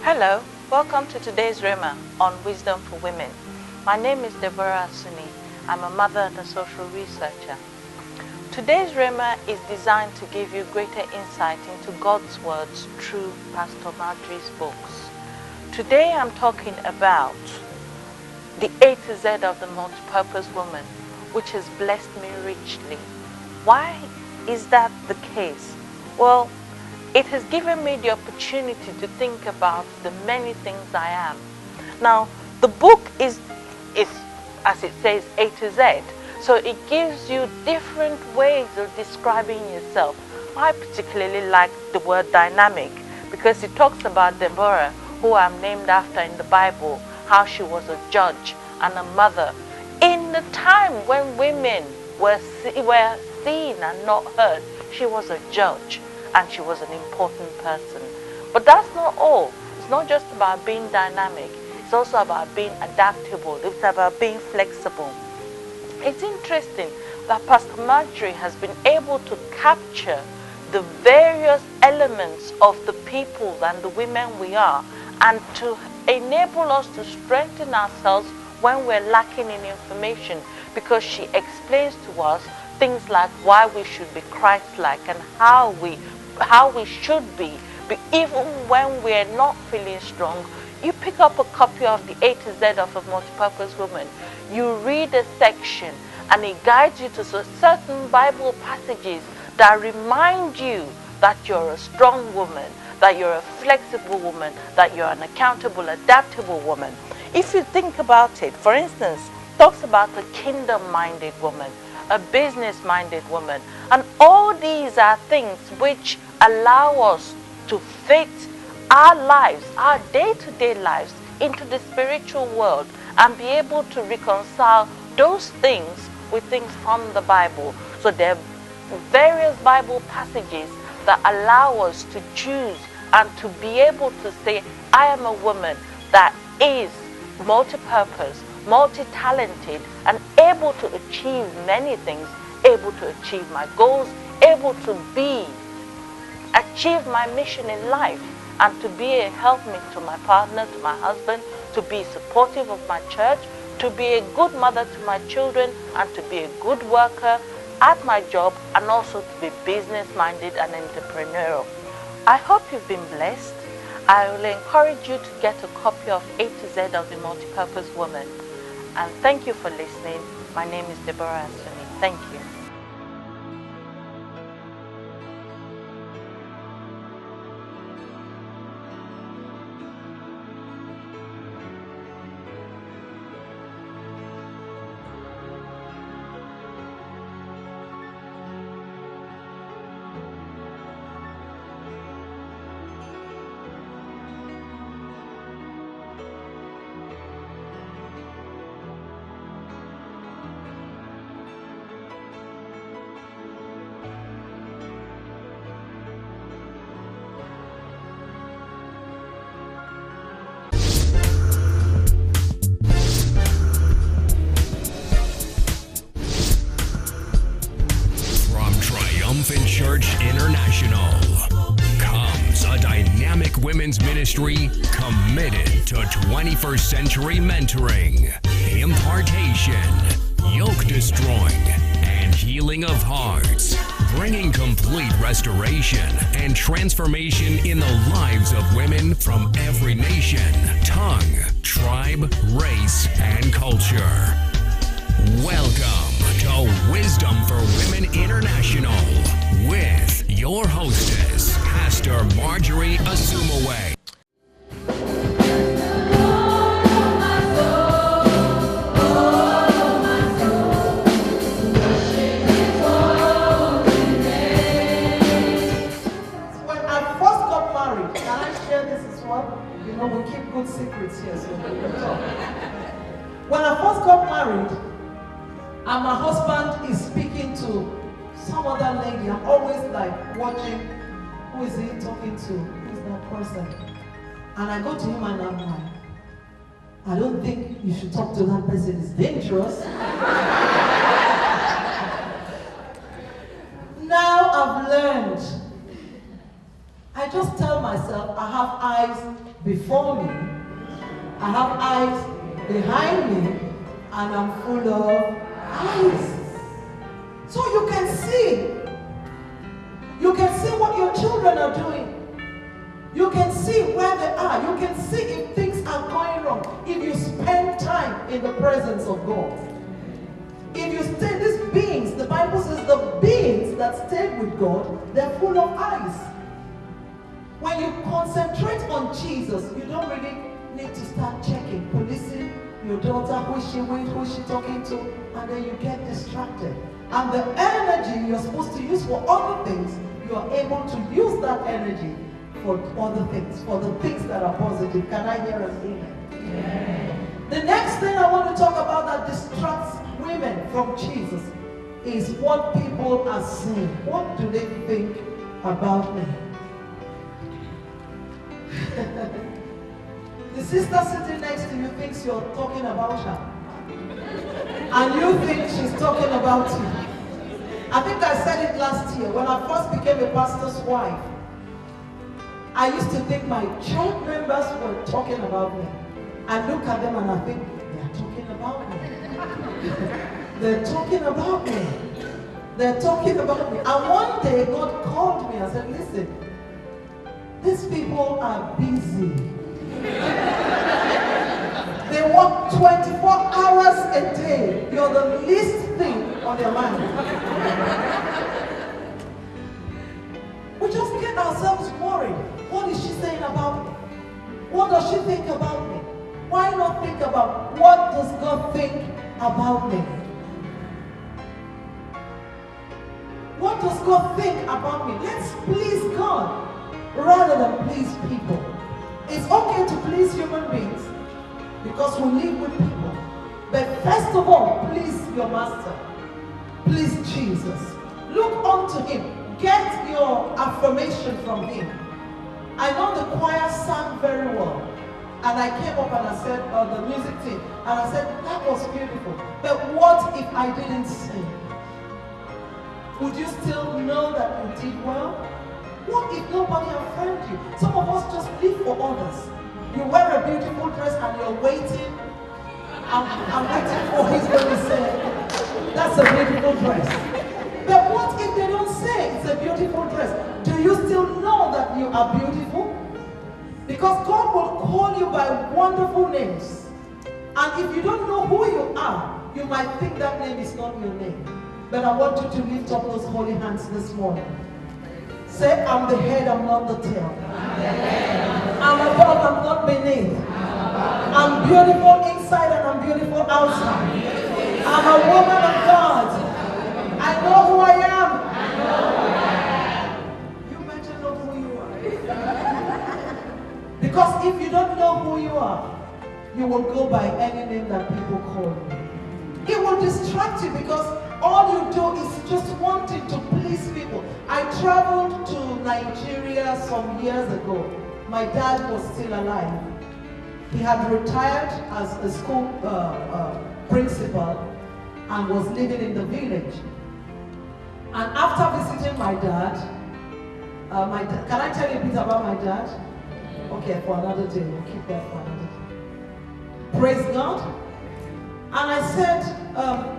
Hello, welcome to today's Rhema on Wisdom for Women. My name is Deborah Asuni. I'm a mother and a social researcher. Today's Rhema is designed to give you greater insight into God's words through Pastor Marjorie's books. Today I'm talking about the A to Z of the multipurpose woman, which has blessed me richly. Why is that the case? Well, it has given me the opportunity to think about the many things I am. Now, the book is as it says, A to Z. So it gives you different ways of describing yourself. I particularly like the word dynamic because it talks about Deborah, who I'm named after in the Bible, how she was a judge and a mother. In the time when women were seen and not heard, she was a judge. And she was an important person. But that's not all. It's not just about being dynamic. It's also about being adaptable. It's about being flexible. It's interesting that Pastor Marjorie has been able to capture the various elements of the people and the women we are, and to enable us to strengthen ourselves when we're lacking in information, because she explains to us things like why we should be Christ-like and how we should be even when we're not feeling strong. You pick up a copy of the A to Z of a multipurpose woman. You read a section and it guides you to certain Bible passages that remind you that you're a strong woman, that you're a flexible woman, that you're an accountable, adaptable woman. If you think about it, for instance, it talks about a kingdom-minded woman, a business-minded woman, and all these are things which allow us to fit our lives, our day-to-day lives, into the spiritual world and be able to reconcile those things with things from the Bible. So there are various Bible passages that allow us to choose and to be able to say, I am a woman that is multi-purpose, multi-talented, and able to achieve many things, able to achieve my goals, able to achieve my mission in life, and to be a helpmate to my partner, to my husband, to be supportive of my church, to be a good mother to my children, and to be a good worker at my job, and also to be business-minded and entrepreneurial. I hope you've been blessed. I will encourage you to get a copy of A to Z of the Multipurpose Woman. And thank you for listening. My name is Deborah Asuni. Thank you. Church International comes a dynamic women's ministry committed to 21st century mentoring, impartation, yoke destroying, and healing of hearts, bringing complete restoration and transformation in the lives of women from every nation, tongue, tribe, race, and culture. Welcome to Wisdom for Women International with your hostess, Pastor Marjorie Esomowei. When I first got married, can I share this as well? You know, we keep good secrets here, so we can talk. When I first got married, and my husband is speaking to some other lady, I'm always like watching, who is he talking to? Who's that person? And I go to him and I'm like, I don't think you should talk to that person, it's dangerous. Now I've learned, I I just tell myself I have eyes before me, I have eyes behind me, and I'm full of eyes. So you can see. You can see what your children are doing. You can see where they are. You can see if things are going wrong. If you spend time in the presence of God. If you stay, these beings, the Bible says the beings that stay with God, they're full of eyes. When you concentrate on Jesus, you don't really need to start checking, policing your daughter, who is she talking to, and then you get distracted. And the energy you're supposed to use for other things, you are able to use that energy for other things, for the things that are positive. Can I hear an amen? Yeah. The next thing I want to talk about that distracts women from Jesus is what people are saying. What do they think about me? The sister sitting next to you thinks you're talking about her. And you think she's talking about you. I think I said it last year when I first became a pastor's wife. I used to think my church members were talking about me. I look at them and I think, they're talking about me. They're talking about me. They're talking about me. And one day God called me and said, listen, these people are busy. They work 24 hours a day. You're the least thing on their mind. We just get ourselves worried. What is she saying about me? What does she think about me? Why not think about what does God think about me? What does God think about me? Let's please God rather than please people. It's okay to please human beings because we live with people. But first of all, please your master. Please Jesus. Look unto him. Get your affirmation from him. I know the choir sang very well. And I came up and I said, the music team, and I said, that was beautiful. But what if I didn't sing? Would you still know that you did well? What if nobody affirmed you? Some of us just live for others. You wear a beautiful dress and you're waiting. I'm waiting for his going to say, that's a beautiful dress. But what if they don't say it's a beautiful dress? Do you still know that you are beautiful? Because God will call you by wonderful names. And if you don't know who you are, you might think that name is not your name. But I want you to lift up those holy hands this morning. Say, I'm the head, I'm not the tail. I'm above, I'm not beneath. I'm beautiful inside and I'm beautiful outside. I'm a woman of God. I know who I am. You better know who you are. Because if you don't know who you are, you will go by any name that people call you. It will distract you because all you do is just wanting to please people. I traveled to Nigeria some years ago. My dad was still alive. He had retired as a school principal and was living in the village. And after visiting my dad, can I tell you a bit about my dad? Okay, for another day. We'll keep that for another day. Praise God. And I said,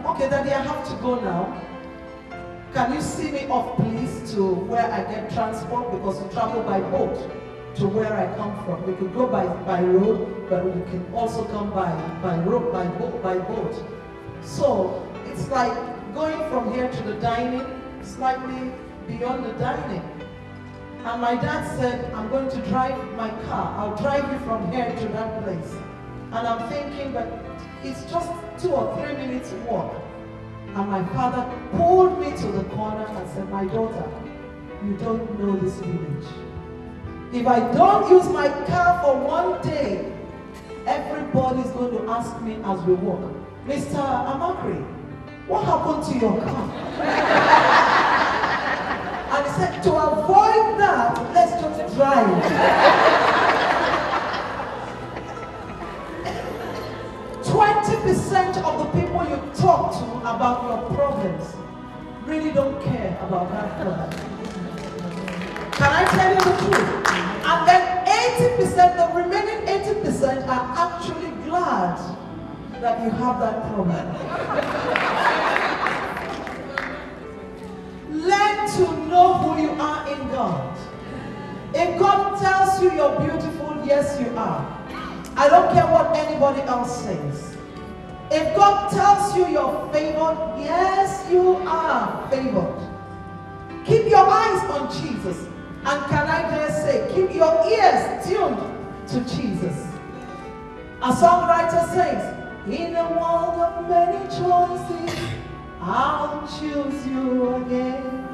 okay, Daddy, I have to go now. Can you see me off, please, to where I get transport? Because we travel by boat to where I come from. We could go by road, but we can also come by boat. So it's like going from here to the dining, slightly beyond the dining. And my dad said, I'm going to drive my car. I'll drive you from here to that place. And I'm thinking, but it's just 2 or 3 minutes walk. And my father pulled me to the corner and said, my daughter, you don't know this village. If I don't use my car for one day, everybody's going to ask me as we walk, Mr. Amakri, what happened to your car? And he said, to avoid that, let's just drive. 20% of the people you talk to about your problems really don't care about that problem. Can I tell you the truth? that you have that problem. Learn to know who you are in God. If God tells you you're beautiful, yes you are. I don't care what anybody else says. If God tells you you're favored, yes you are favored. Keep your eyes on Jesus. And can I just say, keep your ears tuned to Jesus. A songwriter says, in a world of many choices, I'll choose you again.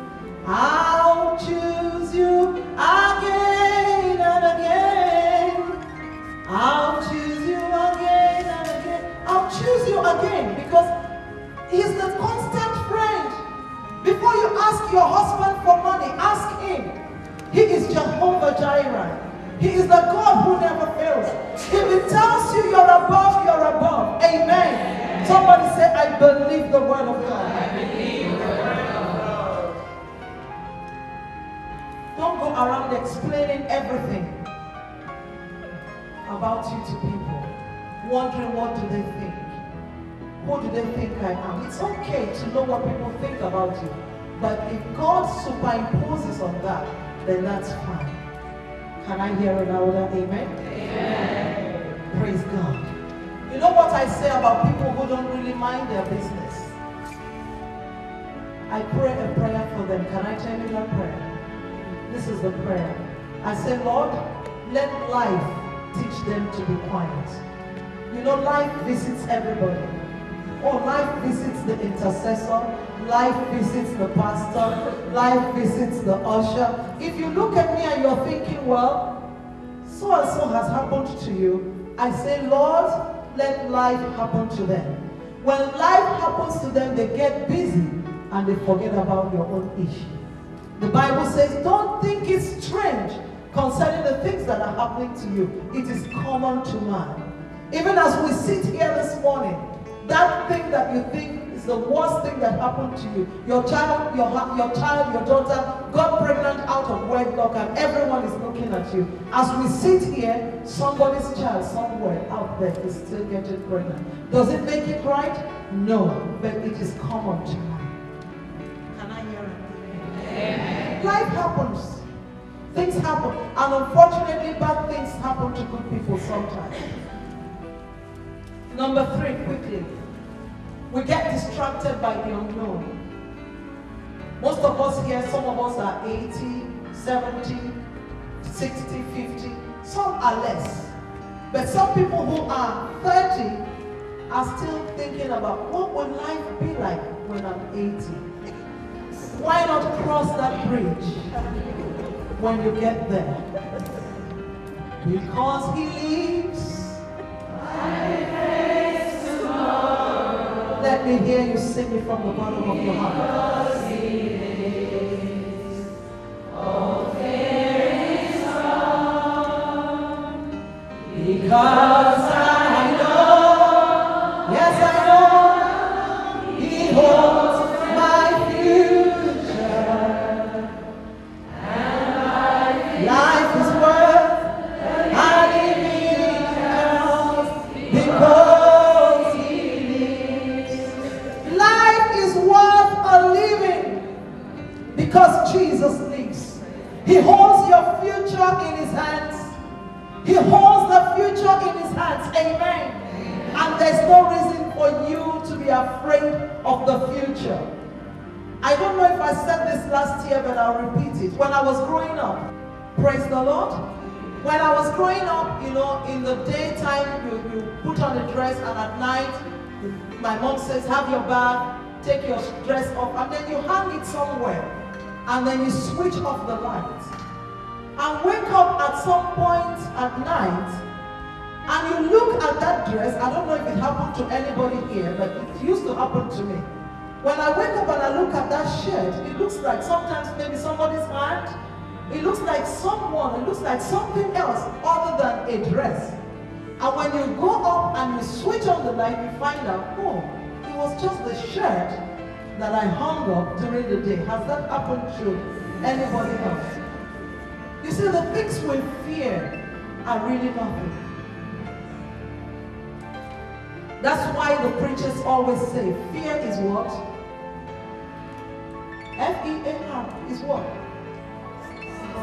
I'll choose you again and again. I'll choose you again and again. I'll choose you again because He's the constant friend. Before you ask your husband for money, ask Him. He is Jehovah Jireh. He is the God who never fails. If He tells you you're above, you're above. Amen. Somebody say, I believe the word of God. I believe the word of God. Don't go around explaining everything about you to people, wondering what do they think. Who do they think I am? It's okay to know what people think about you. But if God superimposes on that, then that's fine. Can I hear a louder amen? Amen. Praise God. You know what I say about people who don't really mind their business? I pray a prayer for them. Can I tell you that prayer? This is the prayer. I say, Lord, let life teach them to be quiet. You know, life visits everybody. Oh, life visits the intercessor. Life visits the pastor. Life visits the usher. If you look at me and you're thinking, well, so and so has happened to you, I say, Lord, let life happen to them. When life happens to them, they get busy and they forget about your own issue. The Bible says, don't think it's strange concerning the things that are happening to you. It is common to man. Even as we sit here this morning, that thing that you think is the worst thing that happened to you, your child, your daughter got pregnant out of wedlock and everyone is looking at you. As we sit here, somebody's child somewhere out there is still getting pregnant. Does it make it right? No, but it is common to man. Can I hear it? Amen. Life happens. Things happen. And unfortunately, bad things happen to good people sometimes. Number 3, quickly. We get distracted by the unknown. Most of us here, some of us are 80, 70, 60, 50. Some are less. But some people who are 30 are still thinking about what will life be like when I'm 80? Why not cross that bridge when you get there? Because He lives. Let me hear you sing it from the bottom of your heart. Because He lives, all fear is gone. Because I know, yes I know, He holds my future. And life is worth living because because Jesus lives. He holds your future in His hands. He holds the future in His hands. Amen. And there's no reason for you to be afraid of the future. I don't know if I said this last year, but I'll repeat it. When I was growing up, praise the Lord. When I was growing up, you know, in the daytime, you put on a dress, and at night, my mom says, have your bath, take your dress off, and then you hang it somewhere. And then you switch off the light and wake up at some point at night and you look at that dress. I don't know if it happened to anybody here, but it used to happen to me. When I wake up and I look at that shirt, it looks like sometimes maybe somebody's hand. It looks like someone, it looks like something else other than a dress. And when you go up and you switch on the light, you find out, oh, it was just the shirt that I hung up during the day. Has that happened to anybody else? You see, the things we fear are really nothing. That's why the preachers always say, fear is what? F-E-A-R is what?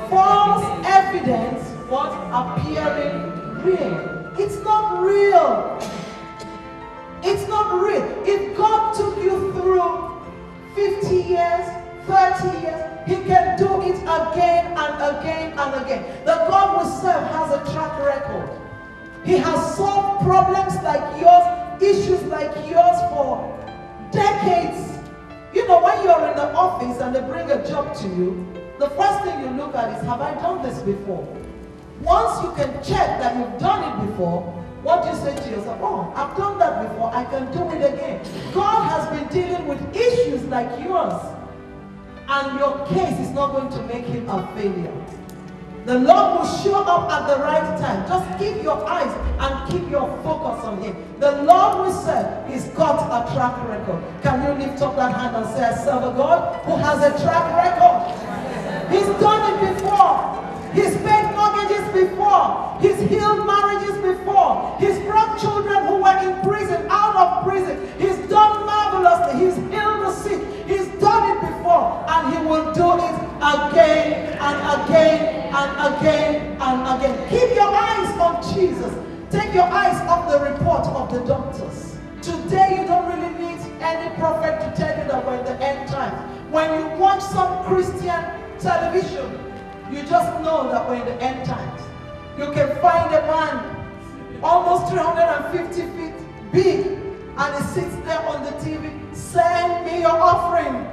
False evidence, what? Appearing real. It's not real. It's not real. If God took you through 50 years, 30 years, He can do it again and again and again. The God we serve has a track record. He has solved problems like yours, issues like yours for decades. You know, when you're in the office and they bring a job to you, the first thing you look at is, have I done this before? Once you can check that you've done it before, what do you say to yourself? Oh, I've done that before, I can do it again. God has been dealing with issues like yours, and your case is not going to make him a failure. The Lord will show up at the right time. Just keep your eyes and keep your focus on him. The Lord we serve, he's got a track record. Can you lift up that hand and say, I serve a God who has a track record? He's done it before. He's paid mortgages before. He's healed marriages before. He's brought children who were in prison out of prison. He's done marvelously. He's healed the sick. He's done it before. And he will do it again and again and again and again. Keep your eyes on Jesus. Take your eyes off the report of the doctors. Today you don't really need any prophet to tell you that we're in the end time. When you watch some Christian television, you just know that we're in the end times. You can find a man almost 350 feet big, and he sits there on the TV, send me your offering.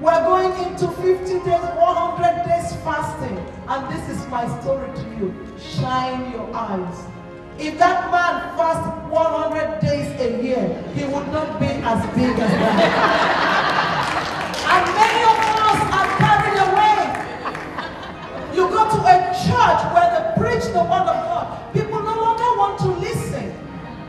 We're going into 50 days, 100 days fasting. And this is my story to you. Shine your eyes. If that man fasts 100 days a year, he would not be as big as that. And many of us are carried away. You go to a church where they preach the word of God. People no longer want to listen.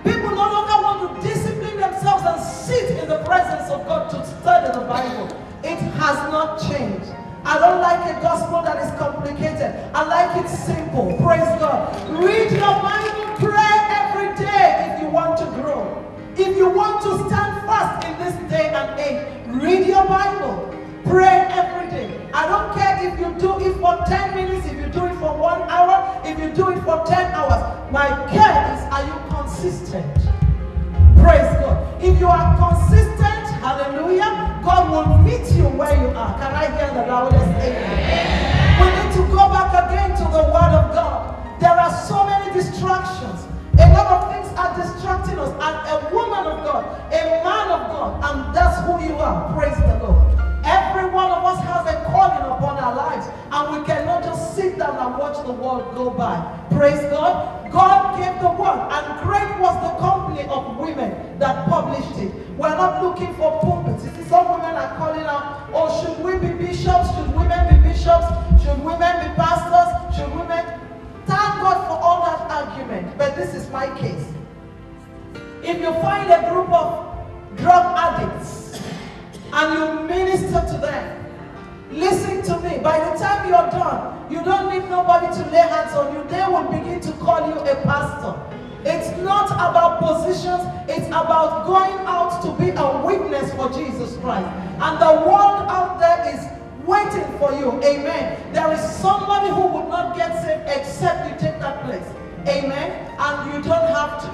People no longer want to discipline themselves and sit in the presence of God to study the Bible. It has not changed. I don't like a gospel that is complicated. I like it simple. Praise God. Read your Bible, pray every day if you want to grow. If you want to stand fast in this day and age, read your Bible. Pray every day. I don't care if you do it for 10 minutes, if you do it for 1 hour, if you do it for 10 hours. My care is, are you consistent? Praise God. If you are consistent, hallelujah, God will meet you where you are. Can I hear the loudest amen? We need to go back again to the word of God. There are so many distractions. A lot of things are distracting us. And a woman of God, a man of God, and that's who you are. Praise the Lord. Every one of us has a calling upon our lives, and we cannot just sit down and watch the world go by. Praise God. God gave the word, and great was the company of women that published it. We're not looking for pulpits. You see, some women are calling out, oh, should we be bishops? Should women be bishops? Should women be pastors? Should women? Thank God for all that argument. But this is my case. If you find a group of drug addicts and you minister to them, listen to me. By the time you're done, you don't need nobody to lay hands on you. They will begin to call you a pastor. It's not about positions. It's about going out to be a witness for Jesus Christ. And the world out there is waiting for you. Amen. There is somebody who would not get saved except you take that place. Amen. And you don't have to,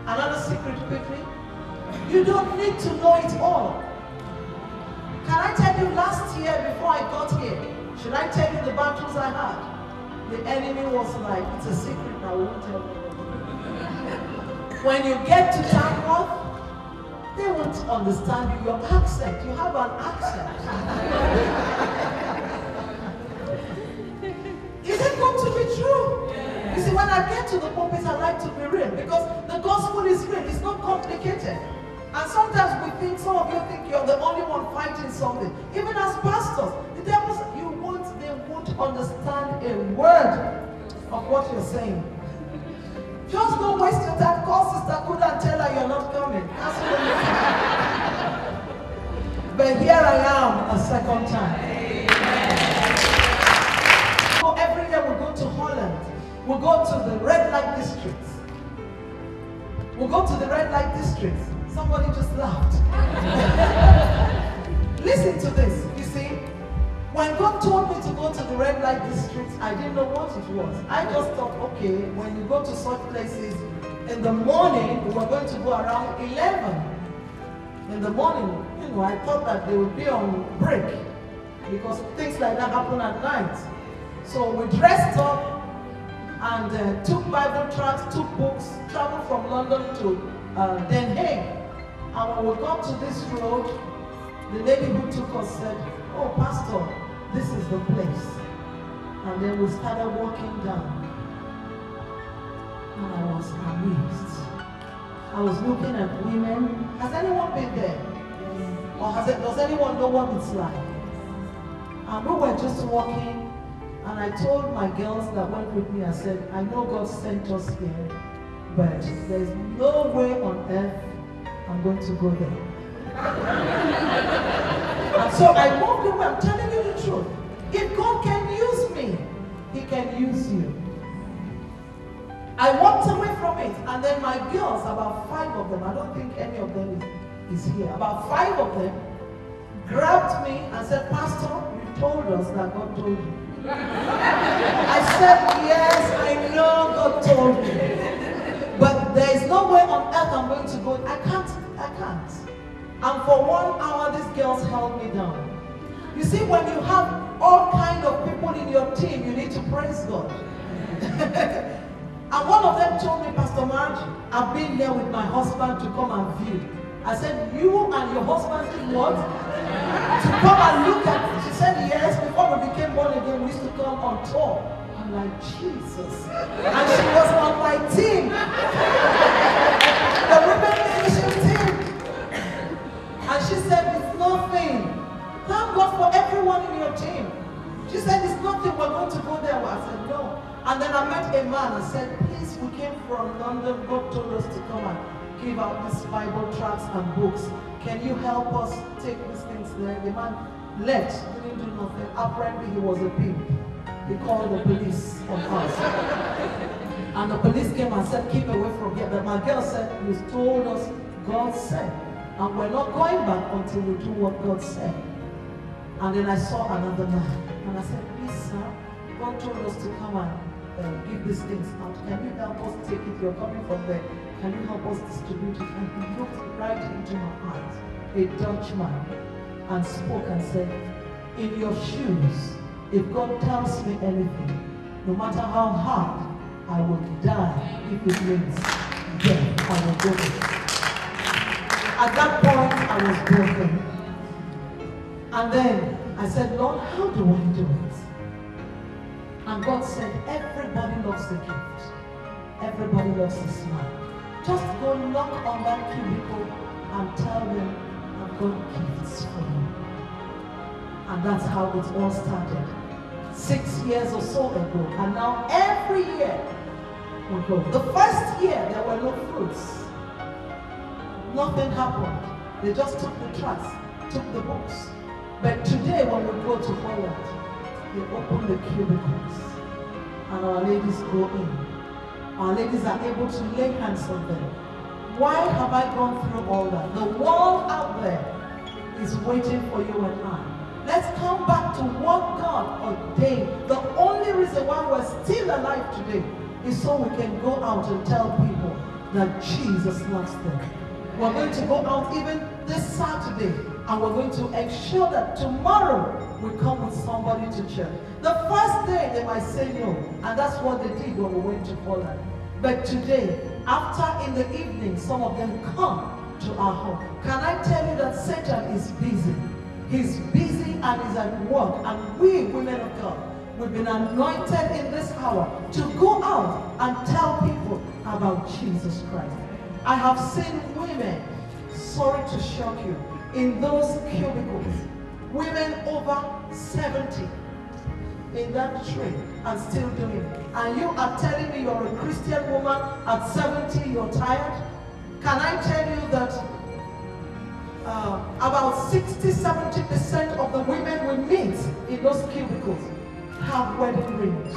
another secret quickly. You don't need to know it all. Can I tell you, last year before I got here, should I tell you the battles I had? The enemy was like, it's a secret, I won't tell you. When you get to Tamworth, they won't understand you, your accent. You have an accent. Is it going to be true? Yeah. You see, when I get to the pulpit, I like to be real, because the gospel is real. It's not complicated. And sometimes we think, some of you think you're the only one fighting something. Even as pastors, the devil, they won't understand a word of what you're saying. Just don't waste your time. Call Sister Kuda and tell her you're not coming. That's what But here I am a second time. So every year we go to Holland. We go to the red light districts. We'll go to the red light district. Somebody just laughed. Listen to this. You see, when God told me to go to the red light district, I didn't know what it was. I just thought, okay, when you go to such places, in the morning, we were going to go around 11. In the morning, you know, I thought that they would be on break because things like that happen at night. So we dressed up and took Bible tracts, took books, traveled from London to Den Haag. And when we got to this road, the lady who took us said, "Oh, Pastor, this is the place." And then we started walking down. And I was amazed. I was looking at women. Has anyone been there? Or does anyone know what it's like? And we were just walking, and I told my girls that went with me, I said, I know God sent us here, but there's no way on earth I'm going to go there. And so I moved away. I'm telling you the truth. If God can use me, He can use you. I walked away from it, and then my girls, about 5 of them, I don't think any of them is here, about 5 of them grabbed me and said, "Pastor, you told us that God told you." I said, "Yes, I know God told me. But there is no way on earth I'm going to go. I can't. And for 1 hour, these girls held me down. You see, when you have all kinds of people in your team, you need to praise God. And one of them told me, "Pastor Marge, I've been there with my husband to come and view." I said, "You and your husband did what? To come and look at it." She said, "Yes, before we became born again, we used to come on tour." I'm like, Jesus. And she was on my team. The women leadership team. And she said, "It's nothing. Thank God for everyone in your team." She said, "It's nothing, we're going to go there." I said, "No." And then I met a man and said, "Please, we came from London. God told us to come and give out these Bible tracts and books. Can you help us take these things there?" The man left, didn't do nothing. Apparently he was a pimp. He called the police on us. And the police came and said, "Keep away from here." But my girl said, "You told us God said. And we're not going back until we do what God said." And then I saw another man. And I said, "Please, sir, God told us to come and give these things out. Can you help us take it? You're coming from there. Can you help us distribute it?" And he looked right into my eyes, a Dutchman, and spoke and said, "In your shoes, if God tells me anything, no matter how hard, I will die if it means death. I will do it." At that point, I was broken. And then I said, "Lord, how do I do it?" And God said, "Everybody loves the gift. Everybody loves the smile. Just go knock on that cubicle and tell them, I've got gifts for you." And that's how it all started. 6 years or so ago. And now every year we go. The first year there were no fruits. Nothing happened. They just took the tracts, took the books. But today when we go to Holland, they open the cubicles and our ladies go in. Our ladies are able to lay hands on them. Why have I gone through all that? The world out there is waiting for you and I. Let's come back to what God ordained. The only reason why we're still alive today is so we can go out and tell people that Jesus loves them. We're going to go out even this Saturday, and we're going to ensure that tomorrow we come with somebody to church. The first day they might say no, and that's what they did when we went to Poland. But today, after in the evening, some of them come to our home. Can I tell you that Satan is busy? He's busy and he's at work, and we, women of God, we've been anointed in this hour to go out and tell people about Jesus Christ. I have seen women, sorry to shock you, in those cubicles, women over 70 in that tree and still doing it. And you are telling me you're a Christian woman at 70, you're tired? Can I tell you that about 60-70% of the women we meet in those cubicles have wedding rings?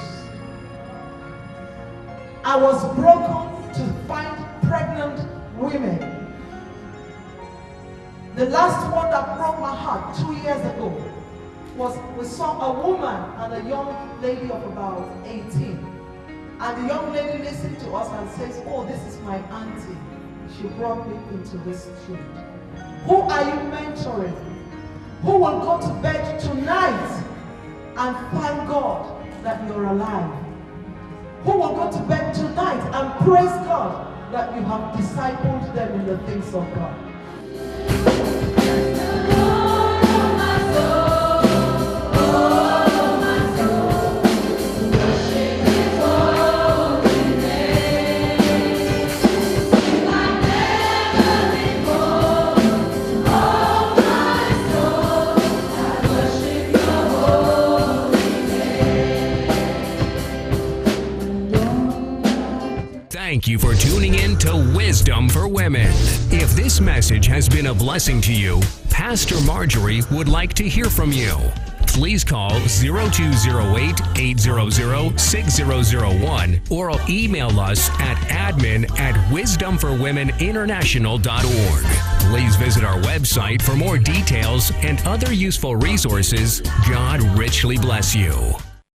I was broken to find pregnant women. The last one that broke my heart 2 years ago was we saw a woman and a young lady of about 18. And the young lady listened to us and says, oh, this is my auntie. She brought me into this truth. Who are you mentoring? Who will go to bed tonight and thank God that you're alive? Who will go to bed tonight and praise God that you have discipled them in the things of God? Thank you for tuning in to Wisdom for Women. If this message has been a blessing to you, Pastor Marjorie would like to hear from you. Please call 0208-800-6001 or email us at admin@wisdomforwomeninternational.org. Please visit our website for more details and other useful resources. God richly bless you.